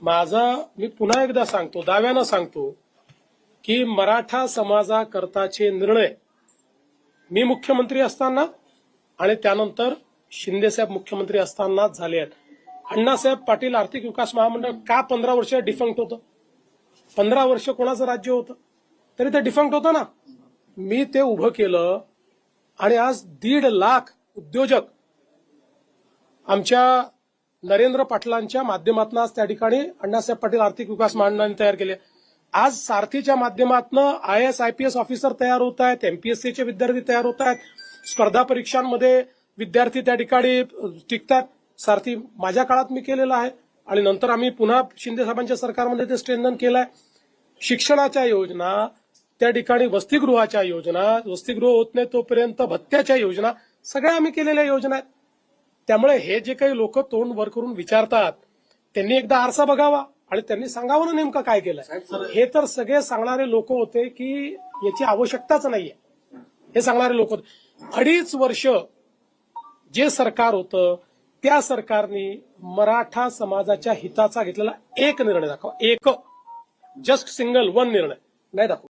मी पुन्हा एकदा सांगतो, दाव्यानं सांगतो की मराठा समाजाकरताचे निर्णय मी मुख्यमंत्री असताना आणि त्यानंतर शिंदेसाहेब मुख्यमंत्री असतानाच झाले आहेत. अण्णासाहेब पाटील आर्थिक विकास महामंडळ का 15 वर्ष डिफंक्ट होतं? 15 वर्ष कोणाचं राज्य होतं तरी ते डिफंक्ट होतं ना. मी ते उभं केलं आणि आज 1.5 लाख उद्योजक आमच्या नरेंद्र पाटलांच्या माध्यमातून आज त्या ठिकाणी अण्णासाहेब पाटील आर्थिक विकास महामंडळाने तयार केले. आज सारथीच्या माध्यमातून IAS IPS ऑफिसर तयार होत आहेत, MPSCचे विद्यार्थी तयार होत आहेत, स्पर्धा परीक्षांमध्ये विद्यार्थी त्या ठिकाणी टिकतात. सारथी माझ्या काळात मी केलेला आहे आणि नंतर आम्ही पुन्हा शिंदे साहेबांच्या सरकारमध्ये ते स्ट्रेंथन केलंय. शिक्षणाच्या योजना, त्या ठिकाणी वसतिगृहाच्या योजना, वसतिगृह होत नाही तोपर्यंत भत्त्याच्या योजना, सगळ्या आम्ही केलेल्या योजना आहेत. त्यामुळे हे जे काही लोक तोंड वर करून विचारतात त्यांनी एकदा आरसा बघावा आणि त्यांनी सांगावं ना नेमकं काय केलंय. हे तर सगळे सांगणारे लोक होते की याची आवश्यकताच नाहीये, हे सांगणारे लोक होते. 2.5 वर्ष जे सरकार होतं त्या सरकारने मराठा समाजाच्या हिताचा घेतलेला एक निर्णय दाखवा, एक जस्ट सिंगल वन निर्णय नाही दाखवा.